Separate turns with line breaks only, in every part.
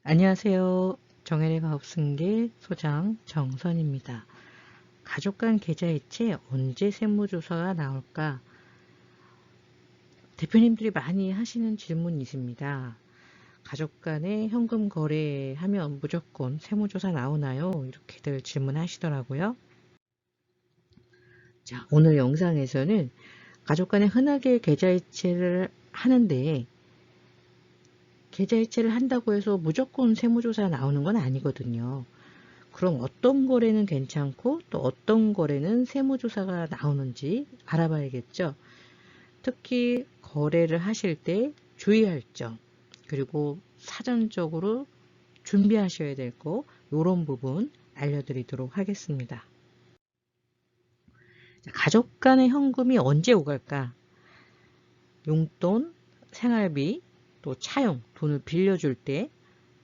안녕하세요. 정혜의 가업승계 소장 정선입니다. 가족 간 계좌이체 언제 세무조사가 나올까? 대표님들이 많이 하시는 질문이십니다. 가족 간에 현금 거래하면 무조건 세무조사 나오나요? 이렇게들 질문하시더라고요. 자, 오늘 영상에서는 가족 간에 흔하게 계좌이체를 하는데 계좌이체를 한다고 해서 무조건 세무조사 나오는 건 아니거든요. 그럼 어떤 거래는 괜찮고 또 어떤 거래는 세무조사가 나오는지 알아봐야겠죠. 특히 거래를 하실 때 주의할 점, 그리고 사전적으로 준비하셔야 될 거, 이런 부분 알려드리도록 하겠습니다. 가족 간의 현금이 언제 오갈까? 용돈, 생활비, 또 차용, 돈을 빌려줄 때,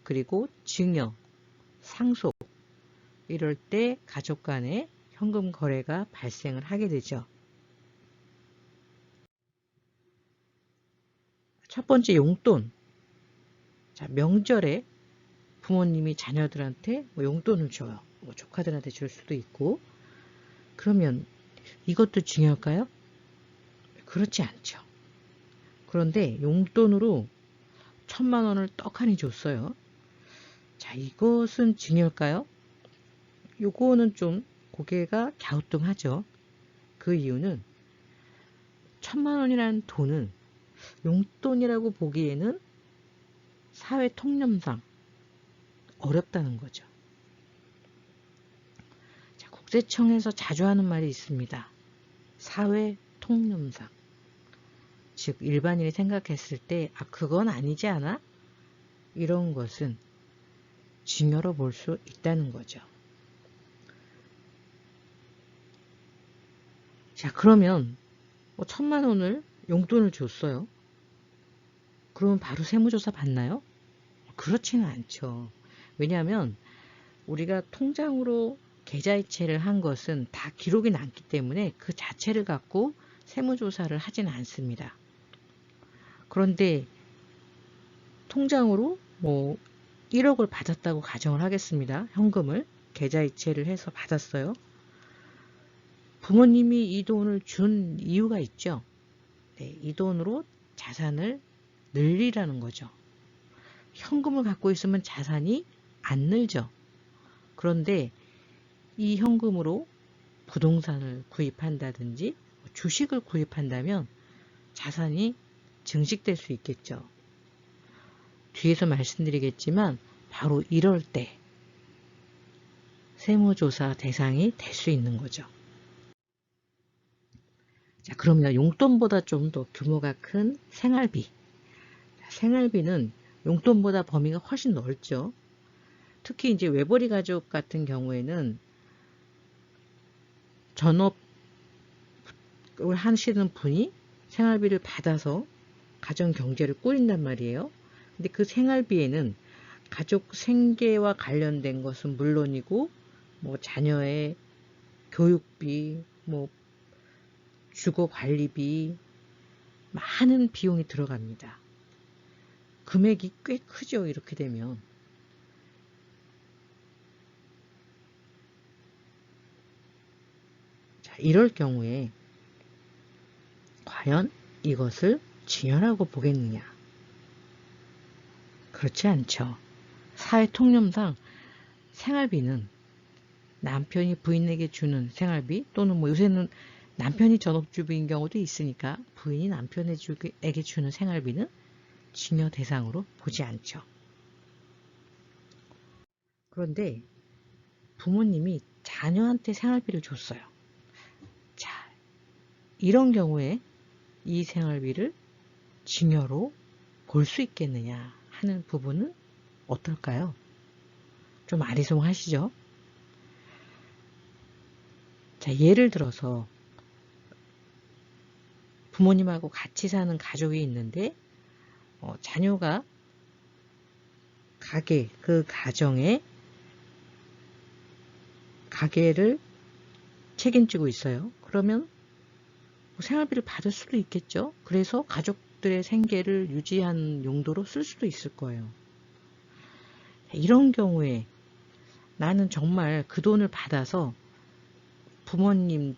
그리고 증여, 상속, 이럴 때 가족 간에 현금 거래가 발생을 하게 되죠. 첫 번째 용돈. 자, 명절에 부모님이 자녀들한테 뭐 용돈을 줘요. 뭐 조카들한테 줄 수도 있고. 그러면 이것도 중요할까요? 그렇지 않죠. 그런데 용돈으로 1,000만 원을 떡하니 줬어요. 자, 이것은 중요할까요? 요거는 좀 고개가 갸우뚱하죠. 그 이유는 1,000만 원이라는 돈은 용돈이라고 보기에는 사회 통념상 어렵다는 거죠. 자, 국세청에서 자주 하는 말이 있습니다. 사회 통념상. 즉 일반인이 생각했을 때 그건 아니지 않아? 이런 것은 증여로 볼 수 있다는 거죠. 자, 그러면 1,000만 원을 용돈을 줬어요. 그러면 바로 세무조사 받나요? 그렇지는 않죠. 왜냐하면 우리가 통장으로 계좌이체를 한 것은 다 기록이 남기 때문에 그 자체를 갖고 세무조사를 하지는 않습니다. 그런데 통장으로 뭐 1억을 받았다고 가정을 하겠습니다. 현금을 계좌이체를 해서 받았어요. 부모님이 이 돈을 준 이유가 있죠. 네, 이 돈으로 자산을 늘리라는 거죠. 현금을 갖고 있으면 자산이 안 늘죠. 그런데 이 현금으로 부동산을 구입한다든지 주식을 구입한다면 자산이 증식될 수 있겠죠. 뒤에서 말씀드리겠지만 바로 이럴 때 세무조사 대상이 될 수 있는 거죠. 자, 그러면 용돈보다 좀 더 규모가 큰 생활비. 생활비는 용돈보다 범위가 훨씬 넓죠. 특히 이제 외벌이 가족 같은 경우에는 전업을 하시는 분이 생활비를 받아서 가정 경제를 꾸린단 말이에요. 근데 그 생활비에는 가족 생계와 관련된 것은 물론이고 뭐 자녀의 교육비, 뭐 주거 관리비, 많은 비용이 들어갑니다. 금액이 꽤 크죠. 이렇게 되면. 자, 이럴 경우에 과연 이것을 증여라고 보겠느냐? 그렇지 않죠. 사회 통념상 생활비는 남편이 부인에게 주는 생활비 또는 뭐 요새는 남편이 전업주부인 경우도 있으니까 부인이 남편에게 주는 생활비는 증여 대상으로 보지 않죠. 그런데 부모님이 자녀한테 생활비를 줬어요. 자, 이런 경우에 이 생활비를 증여로 볼 수 있겠느냐 하는 부분은 어떨까요? 좀 아리송하시죠? 자, 예를 들어서 부모님하고 같이 사는 가족이 있는데 자녀가 그 가정의 가게를 책임지고 있어요. 그러면 생활비를 받을 수도 있겠죠. 그래서 가족들의 생계를 유지한 용도로 쓸 수도 있을 거예요. 이런 경우에 나는 정말 그 돈을 받아서 부모님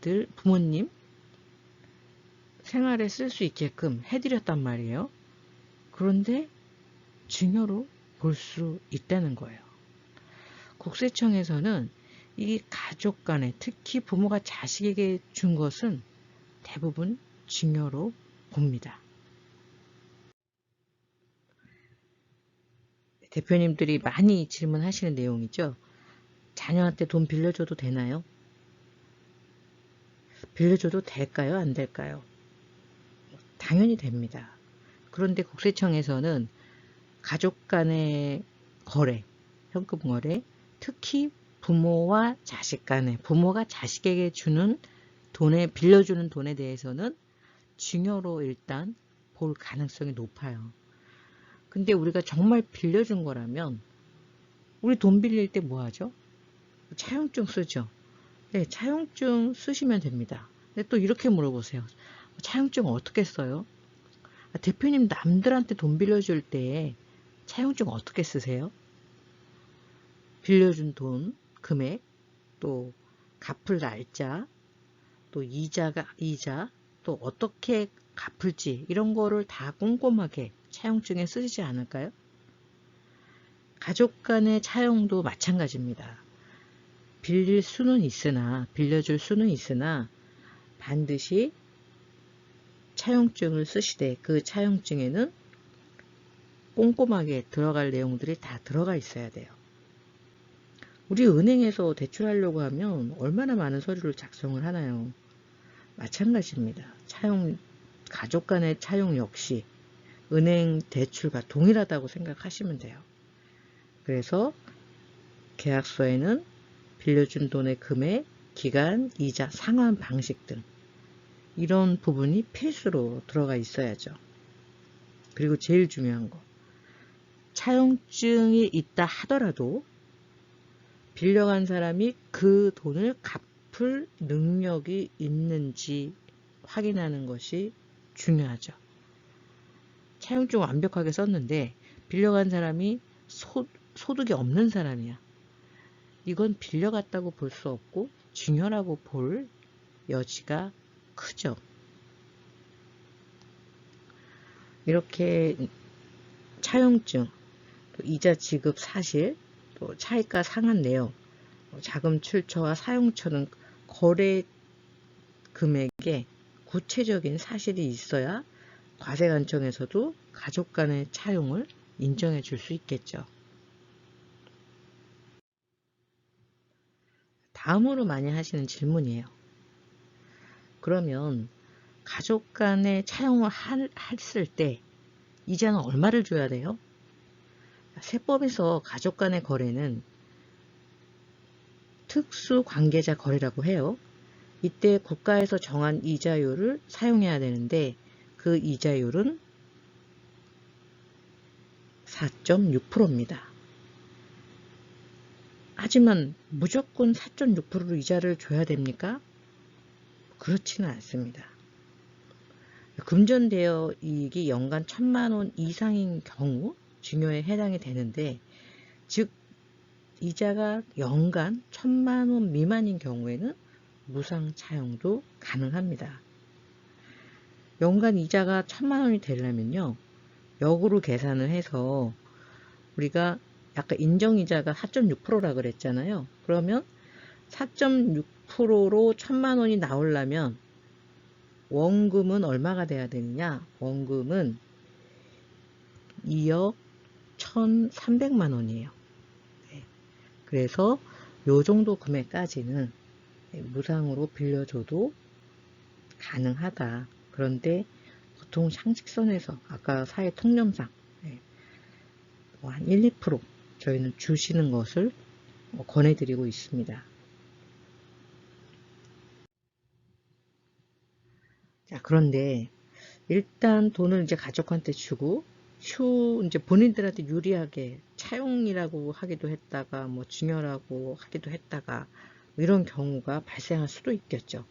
생활에 쓸 수 있게끔 해드렸단 말이에요. 그런데 증여로 볼 수 있다는 거예요. 국세청에서는 이 가족 간에, 특히 부모가 자식에게 준 것은 대부분 증여로 봅니다. 대표님들이 많이 질문하시는 내용이죠. 자녀한테 돈 빌려줘도 되나요? 빌려줘도 될까요? 안 될까요? 당연히 됩니다. 그런데 국세청에서는 가족 간의 거래, 현금 거래, 특히 부모와 자식 간에, 부모가 자식에게 주는 빌려주는 돈에 대해서는 증여로 일단 볼 가능성이 높아요. 근데 우리가 정말 빌려준 거라면, 우리 돈 빌릴 때 뭐 하죠? 차용증 쓰죠. 네, 차용증 쓰시면 됩니다. 근데 또 이렇게 물어보세요. 차용증 어떻게 써요? 대표님 남들한테 돈 빌려줄 때 차용증 어떻게 쓰세요? 빌려준 돈, 금액, 또 갚을 날짜, 또 이자, 또 어떻게 갚을지 이런 거를 다 꼼꼼하게 차용증에 쓰시지 않을까요? 가족 간의 차용도 마찬가지입니다. 빌려줄 수는 있으나 반드시 차용증을 쓰시되 그 차용증에는 꼼꼼하게 들어갈 내용들이 다 들어가 있어야 돼요. 우리 은행에서 대출하려고 하면 얼마나 많은 서류를 작성을 하나요? 마찬가지입니다. 가족 간의 차용 역시 은행 대출과 동일하다고 생각하시면 돼요. 그래서 계약서에는 빌려준 돈의 금액, 기간, 이자, 상환 방식 등 이런 부분이 필수로 들어가 있어야죠. 그리고 제일 중요한 거, 차용증이 있다 하더라도 빌려간 사람이 그 돈을 갚을 능력이 있는지 확인하는 것이 중요하죠. 차용증 완벽하게 썼는데 빌려간 사람이 소득이 없는 사람이야. 이건 빌려갔다고 볼 수 없고 증여라고 볼 여지가 크죠. 이렇게 차용증, 또 이자 지급 사실, 또 차익과 상한 내역, 자금 출처와 사용처 등 거래 금액에 구체적인 사실이 있어야 과세관청에서도 가족 간의 차용을 인정해 줄 수 있겠죠. 다음으로 많이 하시는 질문이에요. 그러면 가족 간의 차용을 했을 때 이자는 얼마를 줘야 돼요? 세법에서 가족 간의 거래는 특수관계자 거래라고 해요. 이때 국가에서 정한 이자율을 사용해야 되는데 그 이자율은 4.6%입니다. 하지만 무조건 4.6%로 이자를 줘야 됩니까? 그렇지는 않습니다. 금전대여 이익이 연간 1,000만 원 이상인 경우 증여에 해당이 되는데, 즉 이자가 연간 1,000만 원 미만인 경우에는 무상 차용도 가능합니다. 연간 이자가 1,000만 원이 되려면요, 역으로 계산을 해서 우리가 아까 인정이자가 4.6%라 그랬잖아요. 그러면 4.6%로 1,000만 원이 나오려면 원금은 얼마가 돼야 되느냐? 원금은 2억 1,300만 원이에요. 네. 그래서 요 정도 금액까지는 무상으로 빌려줘도 가능하다. 그런데 보통 상식선에서 아까 사회 통념상 한 1, 2% 저희는 주시는 것을 권해드리고 있습니다. 자, 그런데 일단 돈을 이제 가족한테 주고 이제 본인들한테 유리하게 차용이라고 하기도 했다가 뭐 증여라고 하기도 했다가 이런 경우가 발생할 수도 있겠죠.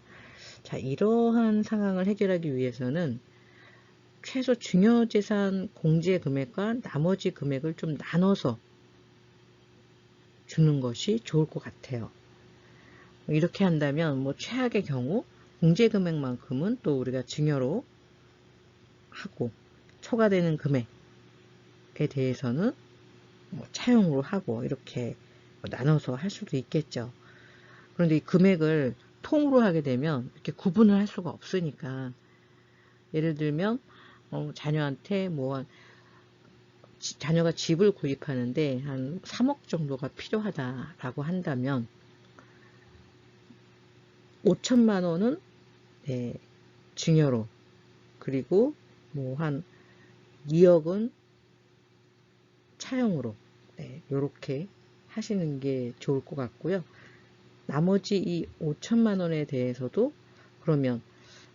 자, 이러한 상황을 해결하기 위해서는 최소 증여재산 공제 금액과 나머지 금액을 좀 나눠서 주는 것이 좋을 것 같아요. 이렇게 한다면 뭐 최악의 경우 공제금액만큼은 또 우리가 증여로 하고 초과되는 금액에 대해서는 뭐 차용으로 하고 이렇게 나눠서 할 수도 있겠죠. 그런데 이 금액을 통으로 하게 되면 이렇게 구분을 할 수가 없으니까, 예를 들면 자녀한테 뭐 자녀가 집을 구입하는데 한 3억 정도가 필요하다라고 한다면 5천만 원은 네, 증여로, 그리고 뭐 한 2억은 차용으로, 네, 이렇게 하시는 게 좋을 것 같고요. 나머지 이 5천만 원에 대해서도 그러면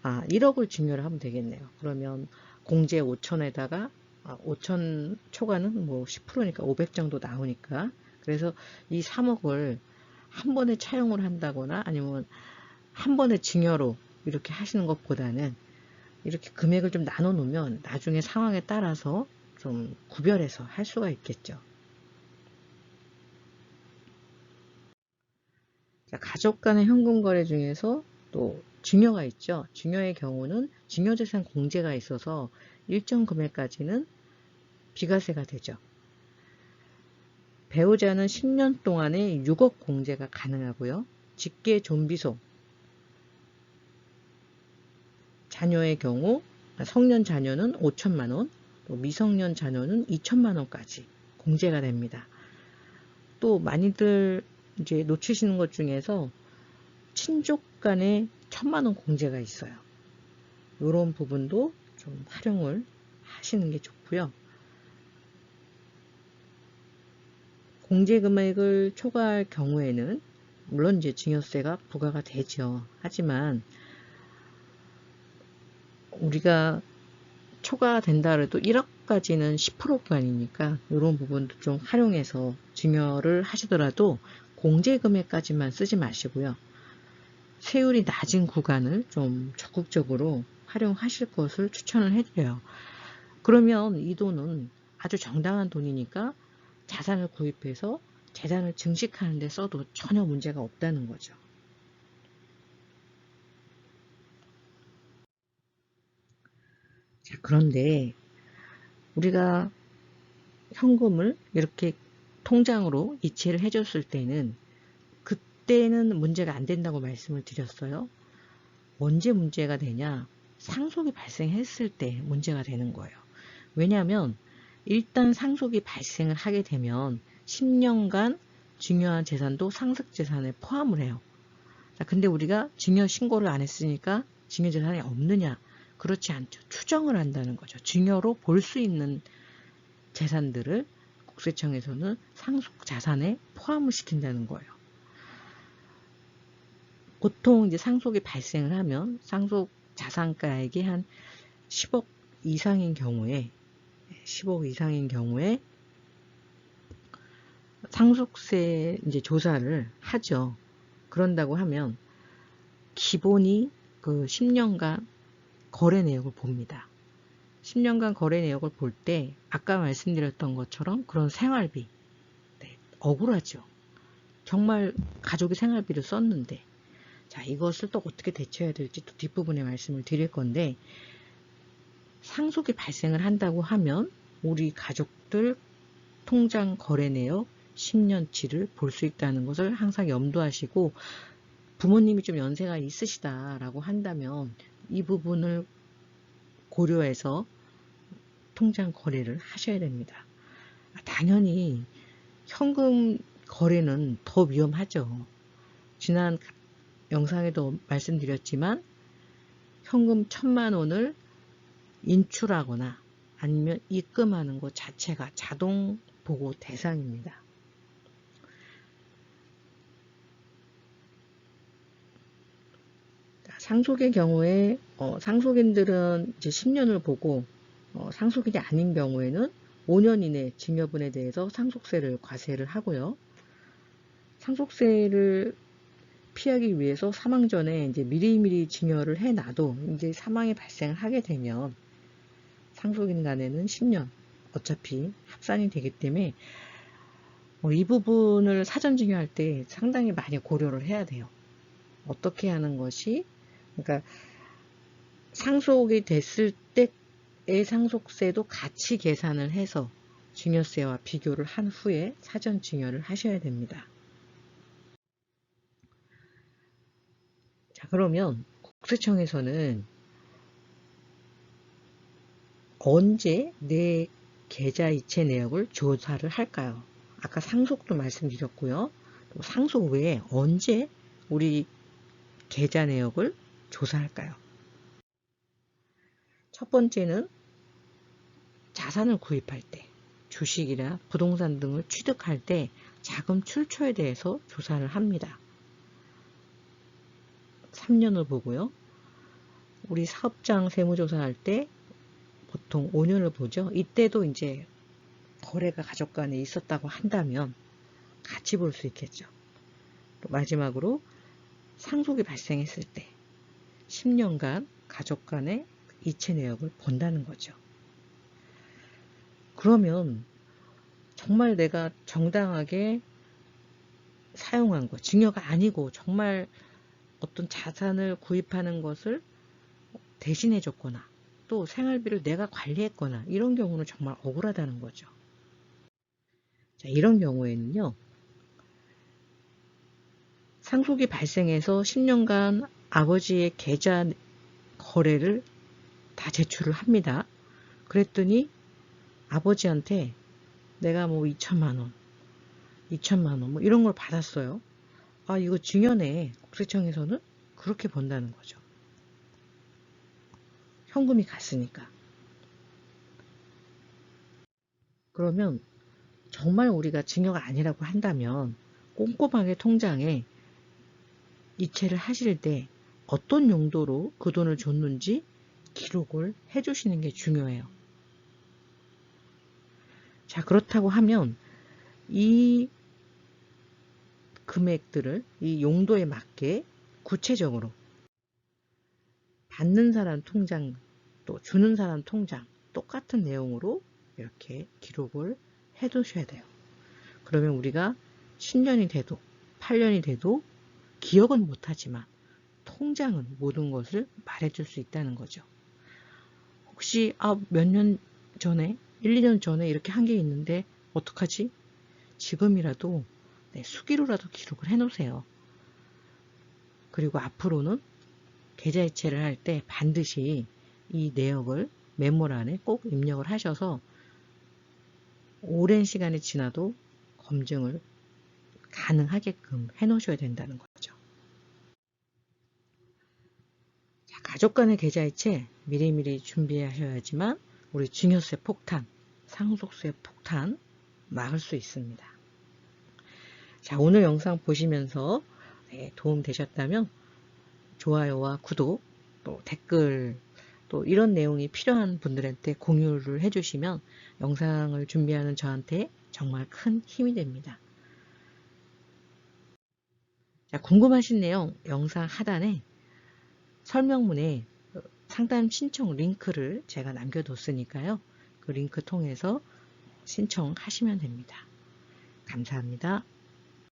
1억을 증여를 하면 되겠네요. 그러면 공제 5천에다가 5천 초과는 뭐 10%니까 500 정도 나오니까, 그래서 이 3억을 한 번에 차용을 한다거나 아니면 한 번에 증여로 이렇게 하시는 것보다는 이렇게 금액을 좀 나눠 놓으면 나중에 상황에 따라서 좀 구별해서 할 수가 있겠죠. 자, 가족 간의 현금 거래 중에서 또 증여가 있죠. 증여의 경우는 증여재산 공제가 있어서 일정 금액까지는 비과세가 되죠. 배우자는 10년 동안에 6억 공제가 가능하고요. 직계 좀비속 자녀의 경우 성년 자녀는 5천만 원, 또 미성년 자녀는 2천만 원까지 공제가 됩니다. 또 많이들 이제 놓치시는 것 중에서 친족 간에 1천만 원 공제가 있어요. 이런 부분도 좀 활용을 하시는 게 좋고요. 공제 금액을 초과할 경우에는 물론 이제 증여세가 부과가 되죠. 하지만 우리가 초과된다 그래도 1억까지는 10% 구간이니까 이런 부분도 좀 활용해서 증여를 하시더라도 공제 금액까지만 쓰지 마시고요. 세율이 낮은 구간을 좀 적극적으로 활용하실 것을 추천을 해드려요. 그러면 이 돈은 아주 정당한 돈이니까 자산을 구입해서 재산을 증식하는 데 써도 전혀 문제가 없다는 거죠. 자, 그런데 우리가 현금을 이렇게 통장으로 이체를 해줬을 때는 그때는 문제가 안 된다고 말씀을 드렸어요. 언제 문제가 되냐? 상속이 발생했을 때 문제가 되는 거예요. 왜냐하면 일단 상속이 발생을 하게 되면 10년간 증여한 재산도 상속재산에 포함을 해요. 자, 근데 우리가 증여 신고를 안 했으니까 증여재산이 없느냐? 그렇지 않죠. 추정을 한다는 거죠. 증여로 볼 수 있는 재산들을 국세청에서는 상속자산에 포함을 시킨다는 거예요. 보통 이제 상속이 발생을 하면 상속자산가액이 한 10억 이상인 경우에 10억 이상인 경우에 상속세 이제 조사를 하죠. 그런다고 하면 기본이 그 10년간 거래 내역을 봅니다. 10년간 거래 내역을 볼 때 아까 말씀드렸던 것처럼 그런 생활비, 네, 억울하죠. 정말 가족이 생활비를 썼는데, 자, 이것을 또 어떻게 대처해야 될지 또 뒷부분에 말씀을 드릴 건데, 상속이 발생을 한다고 하면 우리 가족들 통장 거래 내역 10년치를 볼 수 있다는 것을 항상 염두하시고, 부모님이 좀 연세가 있으시다라고 한다면 이 부분을 고려해서 통장 거래를 하셔야 됩니다. 당연히 현금 거래는 더 위험하죠. 지난 영상에도 말씀드렸지만 현금 1,000만 원을 인출하거나 아니면 입금하는 것 자체가 자동 보고 대상입니다. 상속의 경우에 상속인들은 이제 10년을 보고 상속인이 아닌 경우에는 5년 이내 증여분에 대해서 상속세를 과세를 하고요. 상속세를 피하기 위해서 사망 전에 이제 미리미리 증여를 해놔도 이제 사망이 발생을 하게 되면 상속인 간에는 10년 어차피 합산이 되기 때문에 이 부분을 사전 증여할 때 상당히 많이 고려를 해야 돼요. 어떻게 하는 것이, 그러니까 상속이 됐을 때의 상속세도 같이 계산을 해서 증여세와 비교를 한 후에 사전 증여를 하셔야 됩니다. 자, 그러면 국세청에서는 언제 내 계좌 이체 내역을 조사를 할까요? 아까 상속도 말씀드렸고요. 또 상속 외에 언제 우리 계좌 내역을 조사할까요? 첫 번째는 자산을 구입할 때, 주식이나 부동산 등을 취득할 때 자금 출처에 대해서 조사를 합니다. 3년을 보고요. 우리 사업장 세무조사할 때 보통 5년을 보죠. 이때도 이제 거래가 가족 간에 있었다고 한다면 같이 볼 수 있겠죠. 또 마지막으로 상속이 발생했을 때 10년간 가족 간의 이체 내역을 본다는 거죠. 그러면 정말 내가 정당하게 사용한 것, 증여가 아니고 정말 어떤 자산을 구입하는 것을 대신해 줬거나 또 생활비를 내가 관리했거나 이런 경우는 정말 억울하다는 거죠. 자, 이런 경우에는요. 상속이 발생해서 10년간 아버지의 계좌 거래를 다 제출을 합니다. 그랬더니 아버지한테 내가 뭐 2천만 원 뭐 이런 걸 받았어요. 아, 이거 증여네. 국세청에서는 그렇게 본다는 거죠. 현금이 갔으니까. 그러면 정말 우리가 증여가 아니라고 한다면 꼼꼼하게 통장에 이체를 하실 때 어떤 용도로 그 돈을 줬는지 기록을 해주시는 게 중요해요. 자, 그렇다고 하면 이 금액들을 이 용도에 맞게 구체적으로 받는 사람 통장 또 주는 사람 통장 똑같은 내용으로 이렇게 기록을 해 두셔야 돼요. 그러면 우리가 10년이 돼도 8년이 돼도 기억은 못하지만 통장은 모든 것을 말해줄 수 있다는 거죠. 혹시 몇 년 전에 1, 2년 전에 이렇게 한 게 있는데 어떡하지? 지금이라도 수기로라도 기록을 해 놓으세요. 그리고 앞으로는 계좌이체를 할 때 반드시 이 내역을 메모란에 꼭 입력을 하셔서 오랜 시간이 지나도 검증을 가능하게끔 해 놓으셔야 된다는 거죠. 자, 가족 간의 계좌이체 미리미리 준비하셔야지만 우리 증여세 폭탄, 상속세 폭탄 막을 수 있습니다. 자, 오늘 영상 보시면서 도움 되셨다면 좋아요와 구독, 또 댓글, 또 이런 내용이 필요한 분들한테 공유를 해주시면 영상을 준비하는 저한테 정말 큰 힘이 됩니다. 자, 궁금하신 내용 영상 하단에 설명문에 상담 신청 링크를 제가 남겨뒀으니까요. 그 링크 통해서 신청하시면 됩니다. 감사합니다.